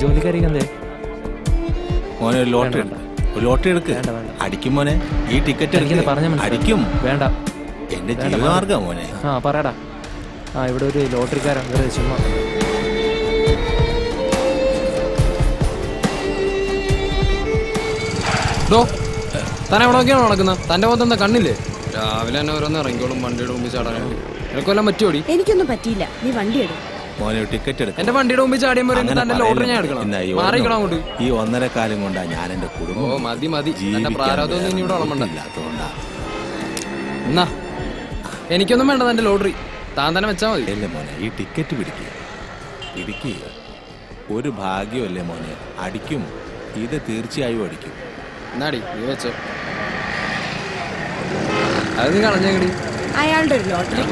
ജോലിക്കാരിക്ക് എന്തേ? മോനെ ഒരു ലോട്ടറി എടുക്ക്. അടിക്കും മോനെ. ഈ ടിക്കറ്റ് അടിക്കും. വേണ്ട, എന്റെ ജീവിതമാർഗം മോനെ. പറയടാ. ഇവിടെ ഒരു ലോട്ടറിക്കാരൻ ചുമ്മാ. താൻ എവിടെ നോക്കിയാണോ നടക്കുന്നത്? തന്റെ മുഖത്ത് എന്താ കണ്ണില്ലേ? രാവിലെ തന്നെ ഓരോന്ന് ഇറങ്ങിക്കോളും വണ്ടിയുടെ മുമ്പിൽ ചാടാൻ. നിനക്കൊല്ലാം പറ്റുമോടി? എനിക്കൊന്നും പറ്റിയില്ല, നീ വണ്ടി എടുക്കും. എന്റെ വണ്ടിയുടെ മുമ്പിൽ ചാടിയുമ്പോൾ തന്റെ ലോട്ടറി ഞാൻ എടുക്കണം. മാറിക്കണം അങ്ങോട്ട്. ഈ 1.5 കാലം കൊണ്ടാ ഞാൻ എന്റെ കുടുംബം. ഓ മതി മതി, എന്റെ പ്രാരാബ്ദമൊന്നും ഇനി ഇവിടെ വളമണ്ടല്ലാത്തതുകൊണ്ടാ. എന്നാ എനിക്കൊന്നും വേണ്ട തന്റെ ലോട്ടറി, താൻ തന്നെ വെച്ചാ മതി. അല്ലേ മോനെ, ഈ ടിക്കറ്റ് പിടിക്കുക. ഒരു ഭാഗ്യമല്ലേ മോനെ, അടിക്കും. ഇത് തീർച്ചയായും അടിക്കും. എന്നാടി നീ വെച്ചോ. അത് നീ കളഞ്ഞേടി. അയാളുടെ ഒരു ലോട്ടറി.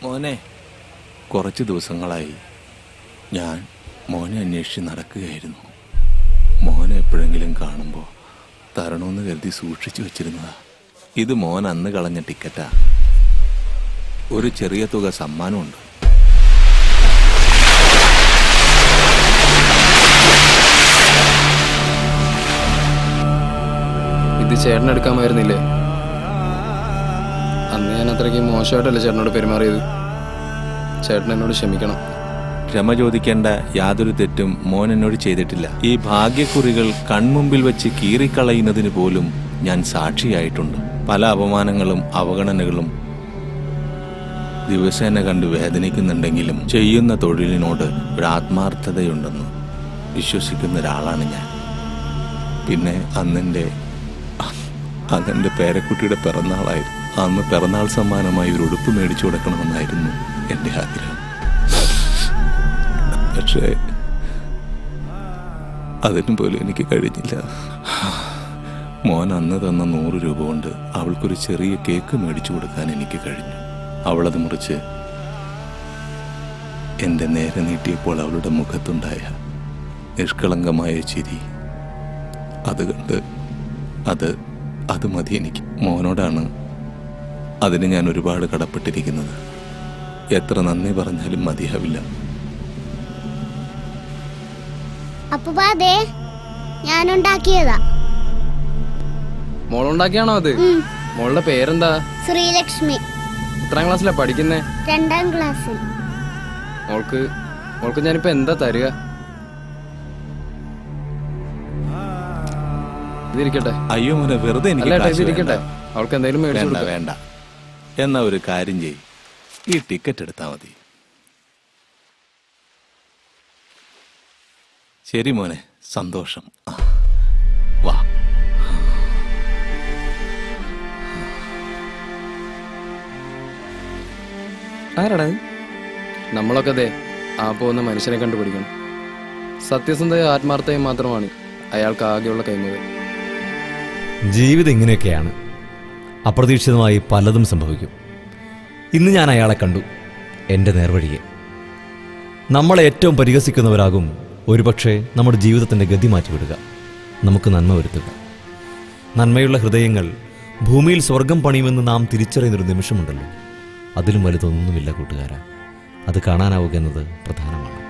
മോനെ, കുറച്ച് ദിവസങ്ങളായി ഞാൻ മോനെ അന്വേഷിച്ച് നടക്കുകയായിരുന്നു. മോനെ എപ്പോഴെങ്കിലും കാണുമ്പോൾ തരണമെന്ന് കരുതി സൂക്ഷിച്ചു വെച്ചിരുന്നതാ. ഇത് മോൻ അന്ന് കളഞ്ഞ ടിക്കറ്റാ. ഒരു ചെറിയ തുക സമ്മാനമുണ്ട്. ഇത് ചേട്ടനെടുക്കാമായിരുന്നില്ലേ? അന്ന് ഞാൻ അത്രയ്ക്ക് മോശമായിട്ടല്ലേ ചേട്ടനോട് പെരുമാറിയത്. ചേട്ടൻ എന്നോട് ക്ഷമിക്കണം. ക്ഷമ ചോദിക്കേണ്ട യാതൊരു തെറ്റും മോൻ എന്നോട് ചെയ്തിട്ടില്ല. ഈ ഭാഗ്യക്കുറികൾ കൺമുമ്പിൽ വെച്ച് കീറിക്കളയുന്നതിന് പോലും ഞാൻ സാക്ഷിയായിട്ടുണ്ട്. പല അപമാനങ്ങളും അവഗണനകളും ദിവസേന കണ്ട് വേദനിക്കുന്നുണ്ടെങ്കിലും ചെയ്യുന്ന തൊഴിലിനോട് ഒരു ആത്മാർത്ഥതയുണ്ടെന്ന് വിശ്വസിക്കുന്ന ഒരാളാണ് ഞാൻ. പിന്നെ അന്നെൻ്റെ പേരക്കുട്ടിയുടെ പിറന്നാളായിരുന്നു. അന്ന് പിറന്നാൾ സമ്മാനമായി ഒരു ഉടുപ്പ് മേടിച്ചു കൊടുക്കണമെന്നായിരുന്നു എൻ്റെ ആഗ്രഹം. പക്ഷേ അതിനും പോലും എനിക്ക് കഴിഞ്ഞില്ല. മോൻ അന്ന് തന്ന 100 രൂപ കൊണ്ട് അവൾക്കൊരു ചെറിയ കേക്ക് മേടിച്ചു കൊടുക്കാൻ എനിക്ക് കഴിഞ്ഞു. അവളത് മുറിച്ച് എൻ്റെ നേരെ നീട്ടിയപ്പോൾ അവളുടെ മുഖത്തുണ്ടായ നിഷ്കളങ്കമായ ചിരി, അത് കണ്ട് അത് മതി എനിക്ക്. മോനോടാണ് അതിന് ഞാൻ ഒരുപാട് കടപ്പെട്ടിരിക്കുന്നത്. എത്ര നന്ദി പറഞ്ഞാലും മതിയാവില്ല. അപ്പൂപ്പാ, ഞാനുണ്ടാക്കിയതാ. മോളുണ്ടാക്കിയാണോ അത്? മോളുടെ പേരെന്താ? ശ്രീലക്ഷ്മി. എത്രാം ക്ലാസ്സിലാ പഠിക്കുന്നേ? 2ാം ക്ലാസ്സിൽ. മോൾക്ക് ഞാനിപ്പോ എന്താ തരിക? ഇതിരിക്കട്ടെ. അയ്യോ മോനെ, വെറുതെ ഇതിരിക്കട്ടെ. അവൾക്ക് എന്തായാലും വേണ്ട. എന്നാ ഒരു കാര്യം ചെയ്യ്, ഈ ടിക്കറ്റ് എടുത്താ മതി. ശരി മോനെ, സന്തോഷം. വാ. ആരാടാ? നമ്മളൊക്കെ അതെ ആ പോകുന്ന മനുഷ്യനെ കണ്ടുപിടിക്കണം. സത്യസന്ധയും ആത്മാർത്ഥയും മാത്രമാണ് അയാൾക്ക് ആകെയുള്ള കൈമുതൽ. ജീവിതം ഇങ്ങനെയൊക്കെയാണ്. അപ്രതീക്ഷിതമായി പലതും സംഭവിക്കും. ഇന്ന് ഞാൻ അയാളെ കണ്ടു, എൻ്റെ നേർവഴിയെ. നമ്മളെ ഏറ്റവും പരിഹസിക്കുന്നവരാകും ഒരുപക്ഷെ നമ്മുടെ ജീവിതത്തിൻ്റെ ഗതി മാറ്റിവിടുക, നമുക്ക് നന്മ വരുത്തുക. നന്മയുള്ള ഹൃദയങ്ങൾ ഭൂമിയിൽ സ്വർഗം പണിയുമെന്ന് നാം തിരിച്ചറിയുന്നൊരു നിമിഷമുണ്ടല്ലോ, അതിലും വലുതൊന്നുമില്ല കൂട്ടുകാരാ. അത് കാണാനാവുക എന്നത് പ്രധാനമാണ്.